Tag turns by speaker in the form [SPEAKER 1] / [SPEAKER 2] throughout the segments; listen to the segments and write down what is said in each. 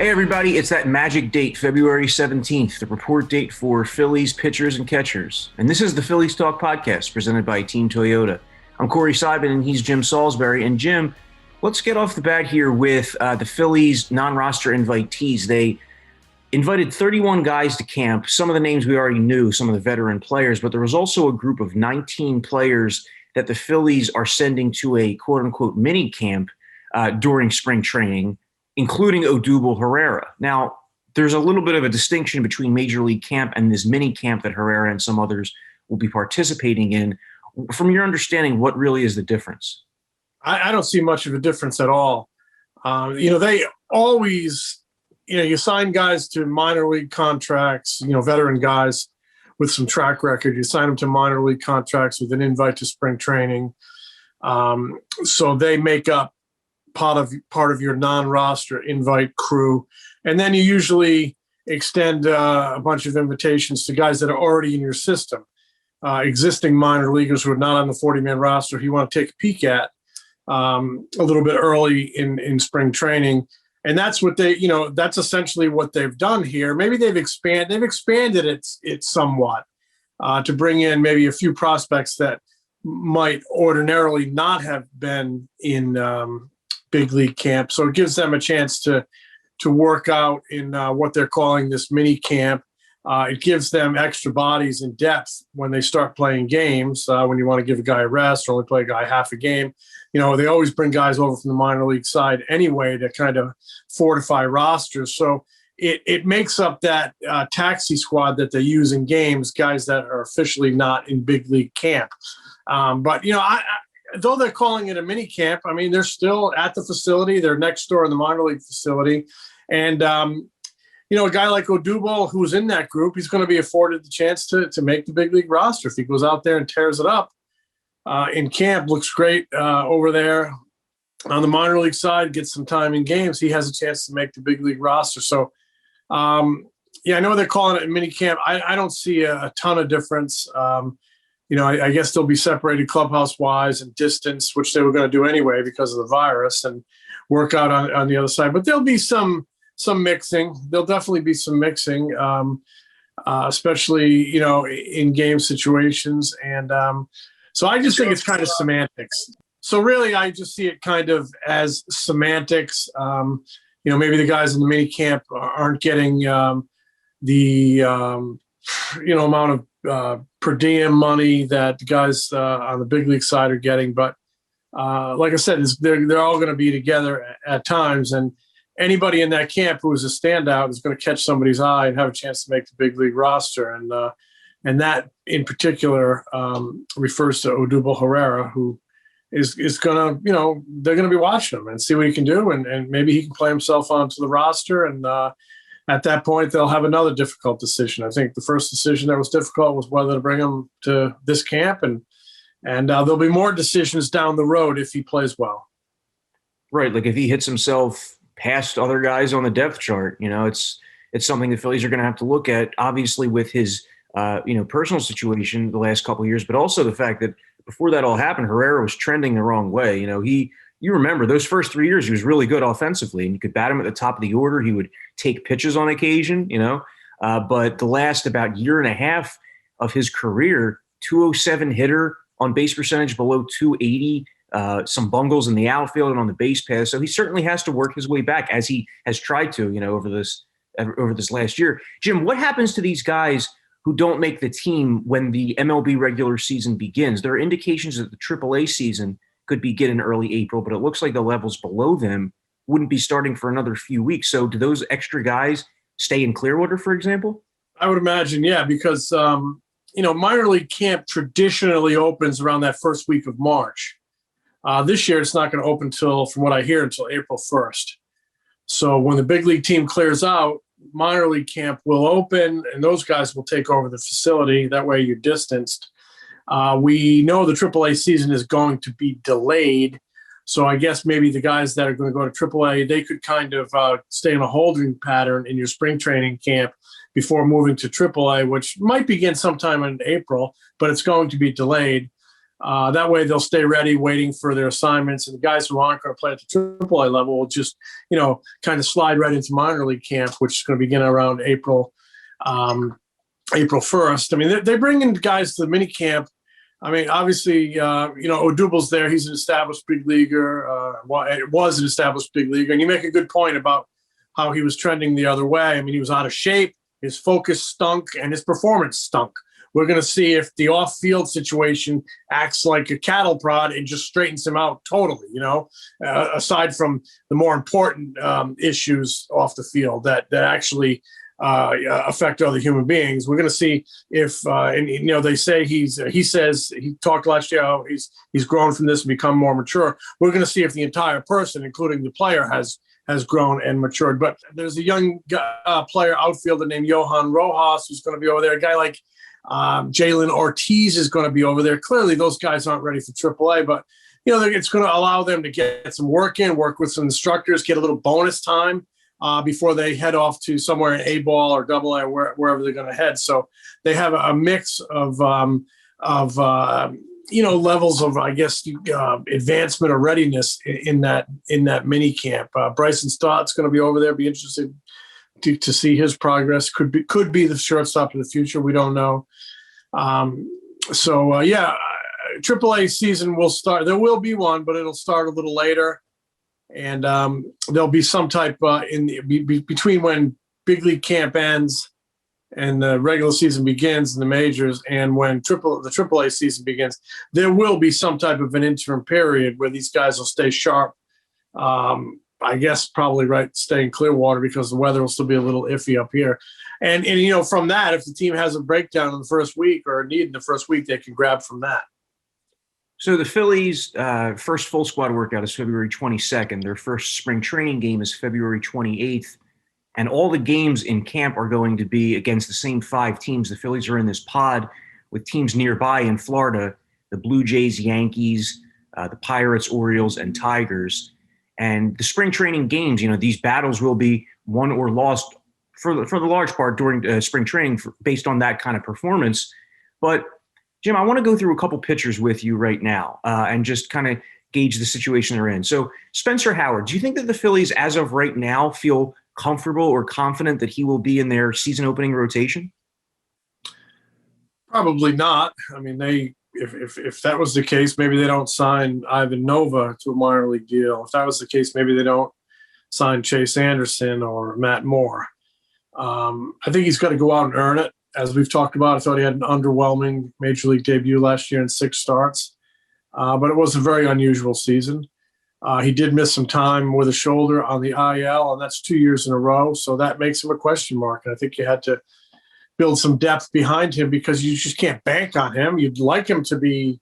[SPEAKER 1] Hey, everybody, it's that magic date, February 17th, the report date for Phillies pitchers and catchers. And this is the Phillies Talk Podcast presented by Team Toyota. I'm Corey Seidman, and he's Jim Salisbury. And Jim, let's get off the bat here with the Phillies non-roster invitees. They invited 31 guys to camp. Some of the names we already knew, some of the veteran players, but there was also a group of 19 players that the Phillies are sending to a quote-unquote mini camp during spring training, including Odubel Herrera. Now, there's a little bit of a distinction between Major League camp and this mini camp that Herrera and some others will be participating in. From your understanding, what really is the difference?
[SPEAKER 2] I don't see much of a difference at all. They always, you sign guys to minor league contracts, veteran guys with some track record. You sign them to minor league contracts with an invite to spring training. So they make up part of your non-roster invite crew. And then you usually extend a bunch of invitations to guys that are already in your system, existing minor leaguers who are not on the 40-man roster who you want to take a peek at a little bit early in spring training. And that's what that's essentially what they've done here. Maybe they've expanded it somewhat to bring in maybe a few prospects that might ordinarily not have been in big league camp. So it gives them a chance to work out in what they're calling this mini camp. It gives them extra bodies and depth when they start playing games. When you want to give a guy a rest or only play a guy half a game, they always bring guys over from the minor league side anyway to kind of fortify rosters. So it makes up that taxi squad that they use in games, guys that are officially not in big league camp. But though they're calling it a mini camp, I mean, they're still at the facility. They're next door in the minor league facility. And, a guy like Odubel, who's in that group, he's going to be afforded the chance to make the big league roster. If he goes out there and tears it up in camp, looks great over there on the minor league side, gets some time in games, he has a chance to make the big league roster. So, I know they're calling it a mini camp. I don't see a ton of difference. I guess they'll be separated clubhouse-wise and distance, which they were going to do anyway because of the virus, and work out on the other side. But there'll be some mixing. There'll definitely be some mixing, especially, in game situations. And so I just think it's kind of semantics. So really, I just see it kind of as semantics. Maybe the guys in the mini camp aren't getting the amount of per diem money that the guys on the big league side are getting. But like I said, they're all going to be together at times. And anybody in that camp who is a standout is going to catch somebody's eye and have a chance to make the big league roster. And that in particular refers to Odubel Herrera, who is going to, they're going to be watching him and see what he can do. And maybe he can play himself onto the roster. And at that point, they'll have another difficult decision. I think the first decision that was difficult was whether to bring him to this camp. And there'll be more decisions down the road if he plays well.
[SPEAKER 1] Right. Like if he hits himself past other guys on the depth chart, it's something the Phillies are going to have to look at, obviously with his, personal situation the last couple of years, but also the fact that before that all happened, Herrera was trending the wrong way. You remember those first 3 years, he was really good offensively, and you could bat him at the top of the order. He would take pitches on occasion, but the last about year and a half of his career, 207 hitter, on base percentage below 280, some bungles in the outfield and on the base paths. So he certainly has to work his way back, as he has tried to, over this last year. Jim, what happens to these guys who don't make the team when the MLB regular season begins? There are indications that the AAA season could begin in early April, but it looks like the levels below them wouldn't be starting for another few weeks. So do those extra guys stay in Clearwater, for example?
[SPEAKER 2] I would imagine, yeah, because, minor league camp traditionally opens around that first week of March. This year, it's not going to open from what I hear, until April 1st. So when the big league team clears out, minor league camp will open, and those guys will take over the facility. That way you're distanced. We know the AAA season is going to be delayed. So I guess maybe the guys that are going to go to AAA, they could kind of stay in a holding pattern in your spring training camp before moving to AAA, which might begin sometime in April, but it's going to be delayed. That way they'll stay ready, waiting for their assignments. And the guys who aren't going to play at the AAA level will just, kind of slide right into minor league camp, which is going to begin around April 1st. I mean, they bring in guys to the mini camp. I mean, obviously, Odubel's there. He's an established big leaguer. Was an established big leaguer. And you make a good point about how he was trending the other way. I mean, he was out of shape. His focus stunk and his performance stunk. We're going to see if the off-field situation acts like a cattle prod and just straightens him out totally, aside from the more important issues off the field that actually affect other human beings. We're going to see if, they say he talked last year how he's grown from this and become more mature. We're going to see if the entire person, including the player, has grown and matured. But there's a young player outfielder named Johan Rojas who's going to be over there. A guy like Jalen Ortiz is going to be over there. Clearly, those guys aren't ready for AAA, but it's going to allow them to get some work in, work with some instructors, get a little bonus time before they head off to somewhere in A-ball or AA or wherever they're going to head. So they have a mix of levels of, I guess, advancement or readiness in that mini camp. Bryson Stott's going to be over there. Be interested to see his progress. Could be the shortstop of the future. We don't know. AAA season will start. There will be one, but it'll start a little later. And there'll be some type between when big league camp ends and the regular season begins in the majors, and when the AAA season begins, there will be some type of an interim period where these guys will stay sharp. I guess probably stay in Clearwater because the weather will still be a little iffy up here. And from that, if the team has a breakdown in the first week or a need in the first week, they can grab from that.
[SPEAKER 1] So the Phillies' first full squad workout is February 22nd. Their first spring training game is February 28th. And all the games in camp are going to be against the same 5 teams. The Phillies are in this pod with teams nearby in Florida, the Blue Jays, Yankees, the Pirates, Orioles, and Tigers. And the spring training games, these battles will be won or lost for the large part during spring training based on that kind of performance. But, Jim, I want to go through a couple pitchers with you right now and just kind of gauge the situation they're in. So Spencer Howard, do you think that the Phillies, as of right now, feel comfortable or confident that he will be in their season opening rotation?
[SPEAKER 2] Probably not. I mean, if that was the case, maybe they don't sign Ivan Nova to a minor league deal. If that was the case, maybe they don't sign Chase Anderson or Matt Moore. I think he's got to go out and earn it. As we've talked about, I thought he had an underwhelming major league debut last year in 6 starts, but it was a very unusual season. He did miss some time with a shoulder on the IL, and that's 2 years in a row. So that makes him a question mark. And I think you had to build some depth behind him because you just can't bank on him. You'd like him to be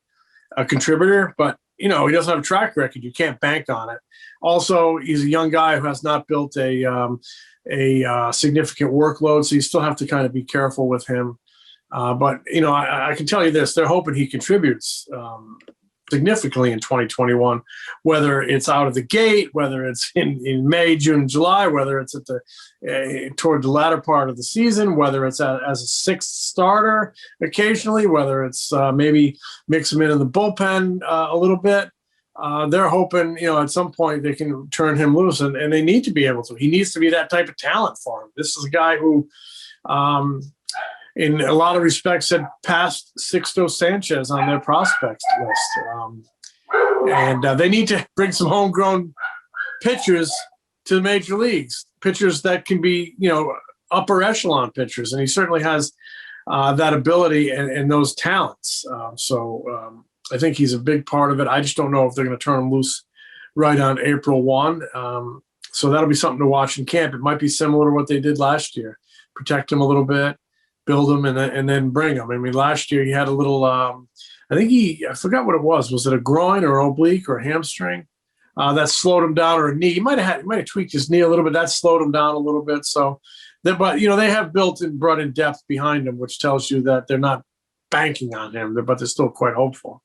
[SPEAKER 2] a contributor, but, he doesn't have a track record. You can't bank on it. Also, he's a young guy who has not built a significant workload, so you still have to kind of be careful with him. But I can tell you this: they're hoping he contributes significantly in 2021, whether it's out of the gate, whether it's in May, June, July, whether it's at toward the latter part of the season, whether it's as a 6th starter occasionally, whether it's maybe mix him in the bullpen a little bit. They're hoping, at some point they can turn him loose, and they need to be able to. He needs to be that type of talent for him. This is a guy who, in a lot of respects, had passed Sixto Sanchez on their prospects list. And they need to bring some homegrown pitchers to the major leagues, pitchers that can be, upper echelon pitchers. And he certainly has that ability and those talents. I think he's a big part of it. I just don't know if they're going to turn him loose right on April 1. So that'll be something to watch in camp. It might be similar to what they did last year. Protect him a little bit, build him, and then bring him. I mean, last year he had a little I forgot what it was. Was it a groin or oblique or a hamstring that slowed him down, or a knee? He might have tweaked his knee a little bit. That slowed him down a little bit. So, but they have brought in depth behind him, which tells you that they're not banking on him, but they're still quite hopeful.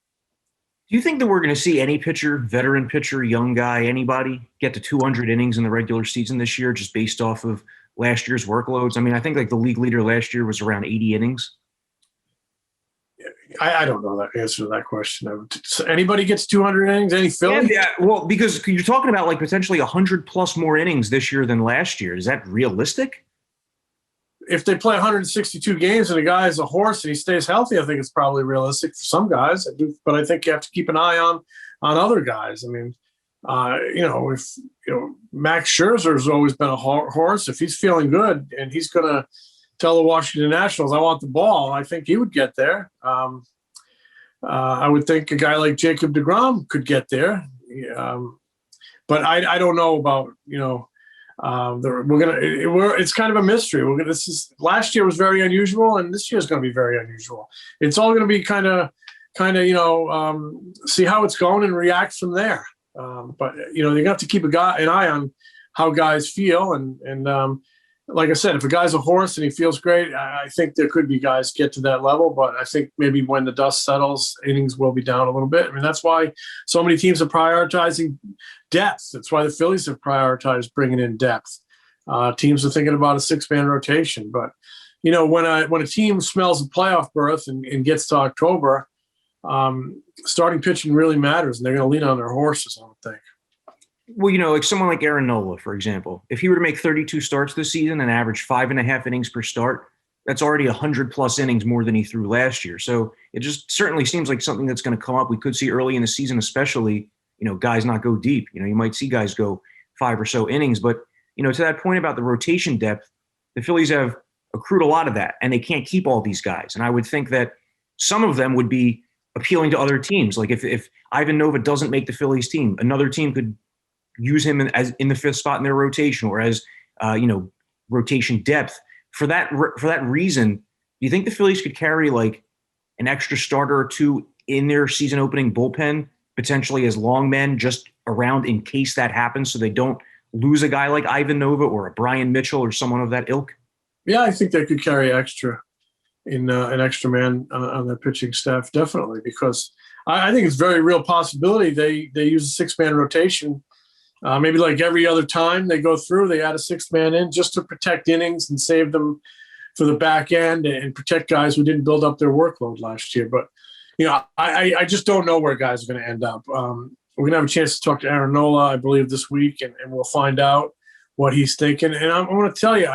[SPEAKER 1] Do you think that we're going to see any pitcher, veteran pitcher, young guy, anybody get to 200 innings in the regular season this year just based off of last year's workloads? I mean, I think the league leader last year was around 80 innings.
[SPEAKER 2] I don't know that answer to that question. So anybody gets 200 innings? Any Philly?
[SPEAKER 1] Yeah, well, because you're talking about like potentially 100 plus more innings this year than last year. Is that realistic?
[SPEAKER 2] If they play 162 games and a guy is a horse and he stays healthy, I think it's probably realistic for some guys. But I think you have to keep an eye on other guys. I mean, Max Scherzer has always been a horse. If he's feeling good and he's going to tell the Washington Nationals, I want the ball, I think he would get there. I would think a guy like Jacob deGrom could get there. But I don't know about, it's kind of a mystery. Last year was very unusual, and this year is going to be very unusual. It's all going to be kind of, see how it's going and react from there. But you have to keep an eye on how guys feel, and like I said, if a guy's a horse and he feels great, I think there could be guys get to that level. But I think maybe when the dust settles, innings will be down a little bit. I mean, that's why so many teams are prioritizing depth. That's why the Phillies have prioritized bringing in depth. Teams are thinking about a 6-man rotation. But, when a team smells a playoff berth and gets to October, starting pitching really matters, and they're going to lean on their horses, I would think.
[SPEAKER 1] Well, like someone like Aaron Nola, for example, if he were to make 32 starts this season and average 5.5 innings per start, that's already 100 plus innings more than he threw last year. So it just certainly seems like something that's going to come up. We could see early in the season, especially, guys not go deep. You might see guys go 5 or so innings. But, to that point about the rotation depth, the Phillies have accrued a lot of that, and they can't keep all these guys. And I would think that some of them would be appealing to other teams. Like if Ivan Nova doesn't make the Phillies team, another team could use him as in the 5th spot in their rotation, or as rotation depth. For that reason, do you think the Phillies could carry like an extra starter or two in their season opening bullpen, potentially as long men, just around in case that happens, so they don't lose a guy like Ivan Nova or a Brian Mitchell or someone of that ilk?
[SPEAKER 2] Yeah, I think they could carry extra in an extra man on the pitching staff, definitely, because I think it's a very real possibility they use a 6-man rotation. Maybe like every other time they go through, they add a 6th man in just to protect innings and save them for the back end and protect guys who didn't build up their workload last year. But, I just don't know where guys are going to end up. We're going to have a chance to talk to Aaron Nola, I believe, this week, and we'll find out what he's thinking. And I'm going to tell you,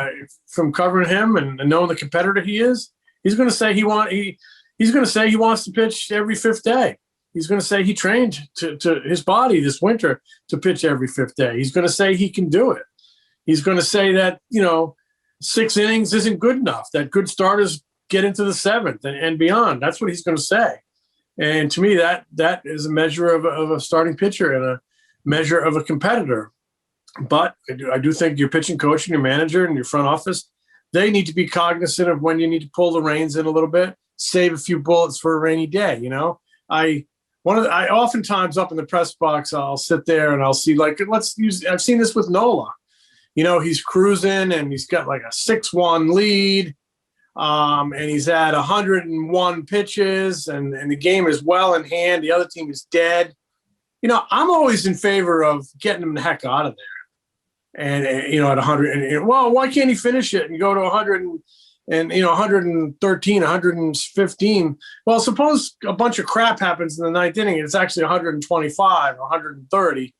[SPEAKER 2] from covering him and knowing the competitor he is, he's going to say he wants to pitch every 5th day. He's going to say he trained to his body this winter to pitch every 5th day. He's going to say he can do it. He's going to say that, 6 innings isn't good enough, that good starters get into the 7th and beyond. That's what he's going to say. And to me, that is a measure of a starting pitcher and a measure of a competitor. But I do think your pitching coach and your manager and your front office, they need to be cognizant of when you need to pull the reins in a little bit, save a few bullets for a rainy day. I oftentimes up in the press box, I'll sit there and I'll see, I've seen this with Nola. He's cruising and he's got like a 6-1 lead, and he's at 101 pitches and the game is well in hand. The other team is dead. I'm always in favor of getting him the heck out of there. And at 100, why can't he finish it and go to 100 and 113, 115. Well, suppose a bunch of crap happens in the 9th inning and it's actually 125 or 130.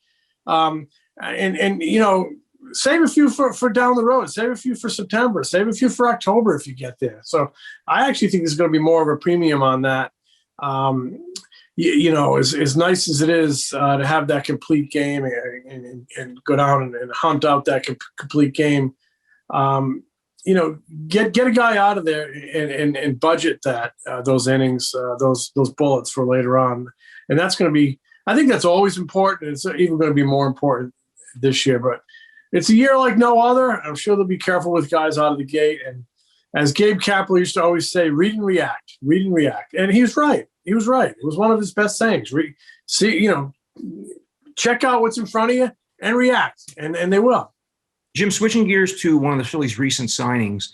[SPEAKER 2] Save a few for down the road. Save a few for September. Save a few for October if you get there. So I actually think there's going to be more of a premium on that. As nice as it is to have that complete game and go down and hunt out that complete game, get a guy out of there and budget that those innings, those bullets for later on. And that's going to be, I think that's always important. It's even going to be more important this year, but it's a year like no other. I'm sure they'll be careful with guys out of the gate. And as Gabe Kapler used to always say, read and react. And he was right. It was one of his best sayings. Check out what's in front of you and react. And they will.
[SPEAKER 1] Jim, switching gears to one of the Phillies' recent signings,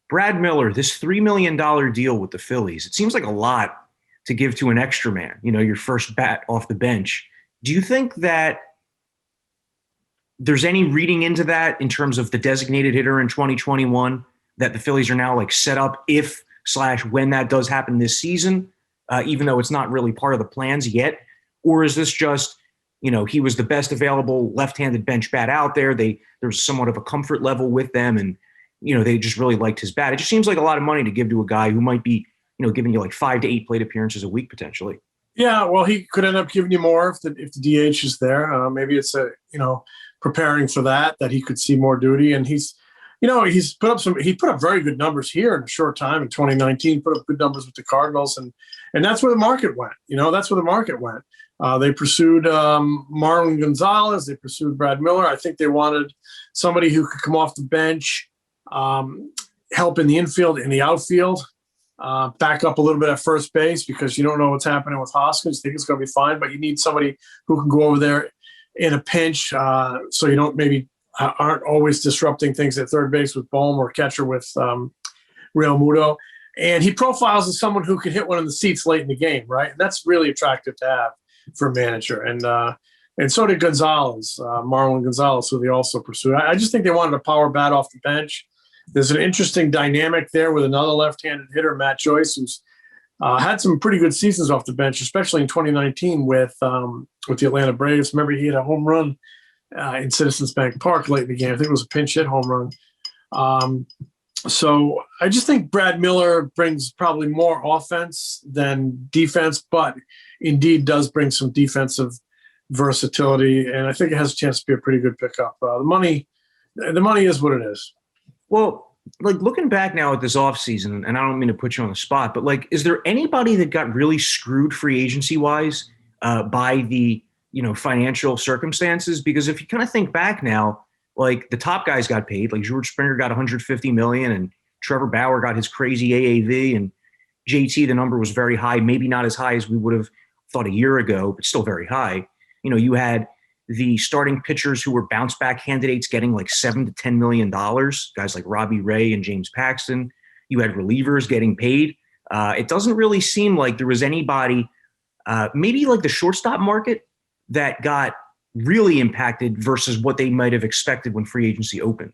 [SPEAKER 1] Brad Miller, this $3 million deal with the Phillies, it seems like a lot to give to an extra man, your first bat off the bench. Do you think that there's any reading into that in terms of the designated hitter in 2021, that the Phillies are now like set up when that does happen this season? even though it's not really part of the plans yet? Or is this just, he was the best available left-handed bench bat out there. There's somewhat of a comfort level with them, and, they just really liked his bat. It just seems like a lot of money to give to a guy who might be, giving you like 5 to 8 plate appearances a week potentially.
[SPEAKER 2] Yeah, well, he could end up giving you more if the DH is there. Maybe it's preparing for that he could see more duty. And he's put up very good numbers here in a short time in 2019. Put up good numbers with the Cardinals, and that's where the market went. That's where the market went. They pursued Marlon Gonzalez. They pursued Brad Miller. I think they wanted somebody who could come off the bench, help in the infield, in the outfield. Back up a little bit at first base because you don't know what's happening with Hoskins. You think it's going to be fine, but you need somebody who can go over there in a pinch, so you don't maybe aren't always disrupting things at third base with Bohm or catcher with Real Muto. And he profiles as someone who can hit one in the seats late in the game, right? And that's really attractive to have for a manager. And so did Gonzalez, Marlon Gonzalez, who they also pursued. I just think they wanted a power bat off the bench. There's an interesting dynamic there with another left-handed hitter, Matt Joyce, who's had some pretty good seasons off the bench, especially in 2019 with the Atlanta Braves. Remember, he had a home run in Citizens Bank Park late in the game. I think it was a pinch hit home run. So I just think Brad Miller brings probably more offense than defense, but indeed does bring some defensive versatility, and I think it has a chance to be a pretty good pickup. The money is what it is.
[SPEAKER 1] Well, like looking back now at this offseason, and I don't mean to put you on the spot, but like, is there anybody that got really screwed free agency wise by the, financial circumstances? Because if you kind of think back now, like the top guys got paid, like George Springer got $150 million and Trevor Bauer got his crazy AAV, and JT, the number was very high, maybe not as high as we would have thought a year ago, but still very high. You had the starting pitchers who were bounce back candidates getting like $7 to $10 million, guys like Robbie Ray and James Paxton. You had relievers getting paid. It doesn't really seem like there was anybody, maybe like the shortstop market, that got really impacted versus what they might have expected when free agency opened.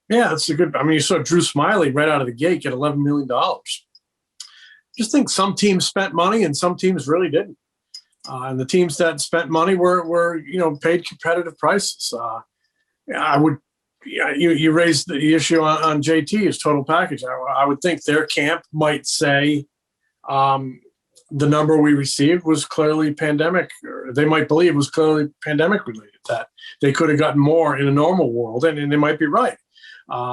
[SPEAKER 2] Yeah, that's you saw Drew Smiley right out of the gate get $11 million. Just think some teams spent money and some teams really didn't. And the teams that spent money were paid competitive prices. You raised the issue on JT, his total package. I would think their camp might say the number we received was clearly pandemic, or they might believe was clearly pandemic related, that they could have gotten more in a normal world, and they might be right.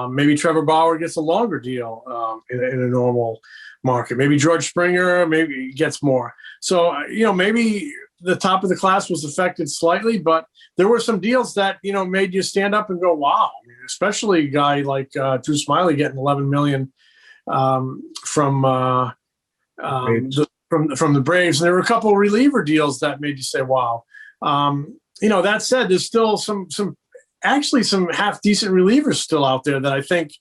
[SPEAKER 2] Maybe Trevor Bauer gets a longer deal in a normal market. Maybe George Springer maybe gets more. So, maybe the top of the class was affected slightly, but there were some deals that, made you stand up and go, wow, especially a guy like Drew Smiley getting $11 million from the Braves. And there were a couple of reliever deals that made you say, wow. That said, there's still some half decent relievers still out there that I think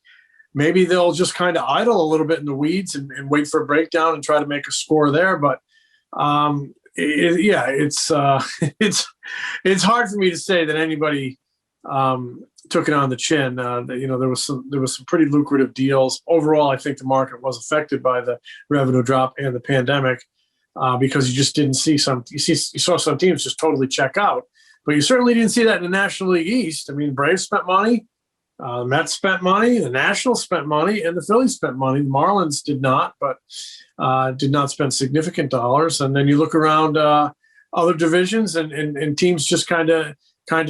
[SPEAKER 2] maybe they'll just kind of idle a little bit in the weeds and wait for a breakdown and try to make a score there. But it's hard for me to say that anybody took it on the chin. There was some pretty lucrative deals. Overall, I think the market was affected by the revenue drop and the pandemic because you just didn't see you saw some teams just totally check out. But you certainly didn't see that in the National League East. I mean, Braves spent money. The Mets spent money, the Nationals spent money, and the Phillies spent money. The Marlins did not, but did not spend significant dollars. And then you look around other divisions, and teams just kind of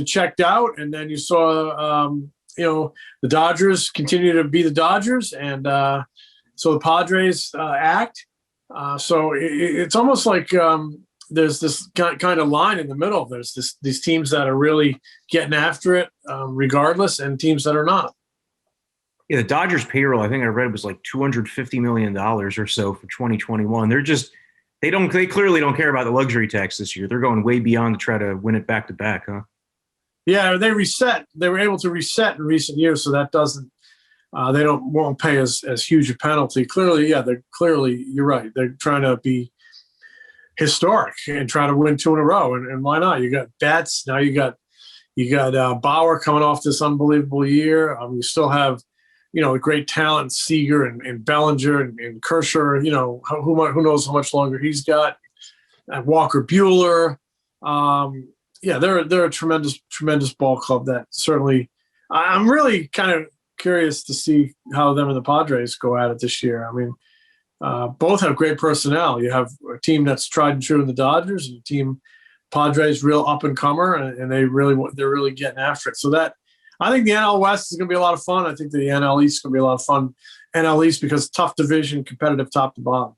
[SPEAKER 2] checked out. And then you saw, the Dodgers continue to be the Dodgers, and so the Padres act. So it's almost like there's this kind of line in the middle. There's these teams that are really getting after it regardless, and teams that are not.
[SPEAKER 1] Yeah, the Dodgers payroll, I think I read, was like $250 million or so for 2021. They clearly don't care about the luxury tax this year. They're going way beyond to try to win it back to back, huh?
[SPEAKER 2] Yeah, they were able to reset in recent years, so that doesn't they won't pay as huge a penalty. Clearly, you're right. They're trying to be historic and try to win 2 in a row, and why not? You got Betts, now you got Bauer coming off this unbelievable year. You still have great talent, Seager and Bellinger and Kershaw, who knows how much longer he's got, and Walker Buehler. They're a tremendous ball club that certainly I'm really kind of curious to see how them and the Padres go at it this year. I mean, both have great personnel. You have a team that's tried and true in the Dodgers, and a team Padres real up and comer, and they're really getting after it. So that I think the NL West is going to be a lot of fun. I think the NL East is going to be a lot of fun. NL East because tough division, competitive top to bottom.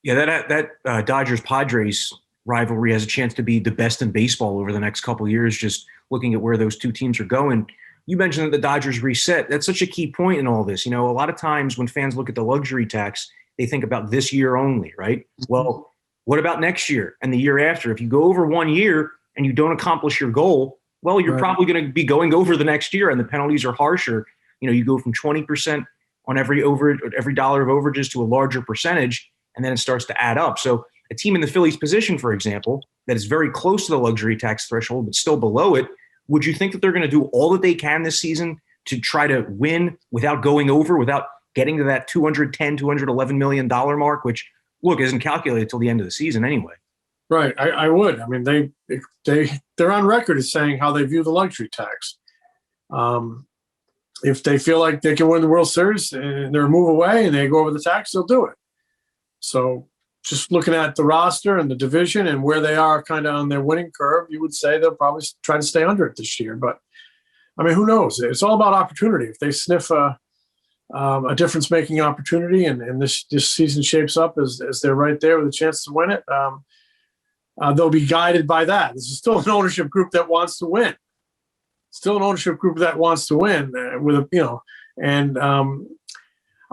[SPEAKER 1] Yeah, that Dodgers Padres rivalry has a chance to be the best in baseball over the next couple of years. Just looking at where those two teams are going. You mentioned that the Dodgers reset. That's such a key point in all this. A lot of times when fans look at the luxury tax, they think about this year only, right? Well, what about next year and the year after? If you go over 1 year and you don't accomplish your goal, well, you're probably going to be going over the next year, and the penalties are harsher. You go from 20% on every dollar of overages to a larger percentage, and then it starts to add up. So a team in the Phillies position, for example, that is very close to the luxury tax threshold but still below it, would you think that they're going to do all that they can this season to try to win without going over, without getting to that $210, $211 million mark, which, look, isn't calculated till the end of the season anyway?
[SPEAKER 2] Right. I would. I mean, they're on record as saying how they view the luxury tax. If they feel like they can win the World Series and they're a move away and they go over the tax, they'll do it. So just looking at the roster and the division and where they are kind of on their winning curve, you would say they'll probably try to stay under it this year. But, I mean, who knows? It's all about opportunity. If they sniff a difference-making opportunity and this season shapes up as they're right there with a chance to win it, they'll be guided by that. This is still an ownership group that wants to win.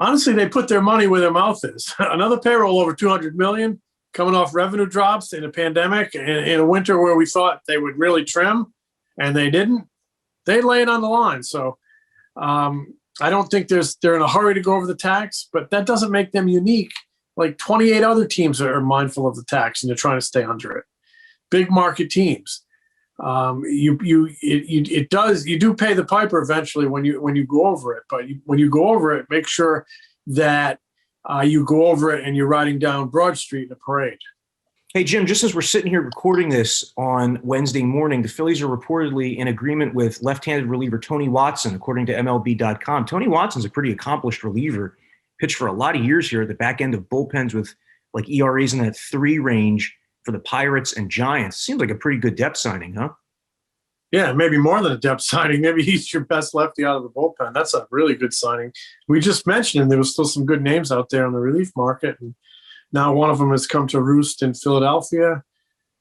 [SPEAKER 2] Honestly, they put their money where their mouth is. Another payroll over $200 million coming off revenue drops in a pandemic and in a winter where we thought they would really trim, and they didn't. They lay it on the line. So I don't think they're in a hurry to go over the tax, but that doesn't make them unique. Like 28 other teams are mindful of the tax and they're trying to stay under it. Big market teams. You do pay the piper eventually when you go over it, but when you go over it, make sure that you go over it and you're riding down Broad Street in a parade.
[SPEAKER 1] Hey, Jim, just as we're sitting here recording this on Wednesday morning, the Phillies are reportedly in agreement with left-handed reliever Tony Watson, according to MLB.com. Tony Watson's a pretty accomplished reliever, pitched for a lot of years here at the back end of bullpens with like ERAs in that 3 range for the Pirates and Giants. Seems like a pretty good depth signing, huh?
[SPEAKER 2] Yeah, maybe more than a depth signing. Maybe he's your best lefty out of the bullpen. That's a really good signing. We just mentioned him. There was still some good names out there on the relief market, and now one of them has come to roost in Philadelphia.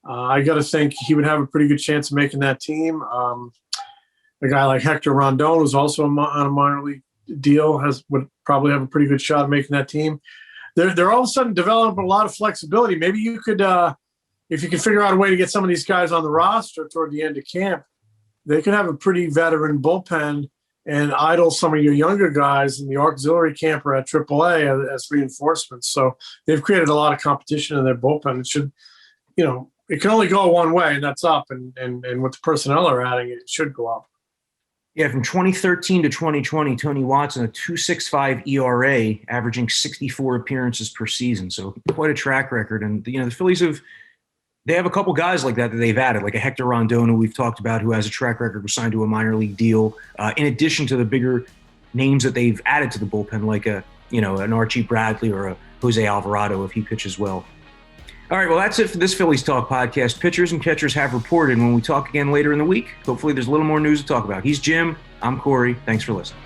[SPEAKER 2] I got to think he would have a pretty good chance of making that team. A guy like Hector Rondon, who's also on a minor league deal, would probably have a pretty good shot at making that team. They're all of a sudden developing a lot of flexibility. Maybe you could, if you can figure out a way to get some of these guys on the roster toward the end of camp, they could have a pretty veteran bullpen and idle some of your younger guys in the auxiliary camp or at AAA as reinforcements. So they've created a lot of competition in their bullpen. It should, it can only go one way, and that's up. And with the personnel they're adding, it should go up.
[SPEAKER 1] Yeah, from 2013 to 2020, Tony Watson, a 2.65 ERA, averaging 64 appearances per season. So quite a track record. And, the Phillies they have a couple guys like that they've added, like a Hector Rondon, who we've talked about, who has a track record, was signed to a minor league deal, in addition to the bigger names that they've added to the bullpen, like an Archie Bradley or a Jose Alvarado if he pitches well. All right, well, that's it for this Phillies Talk podcast. Pitchers and catchers have reported. When we talk again later in the week, hopefully there's a little more news to talk about. He's Jim. I'm Corey. Thanks for listening.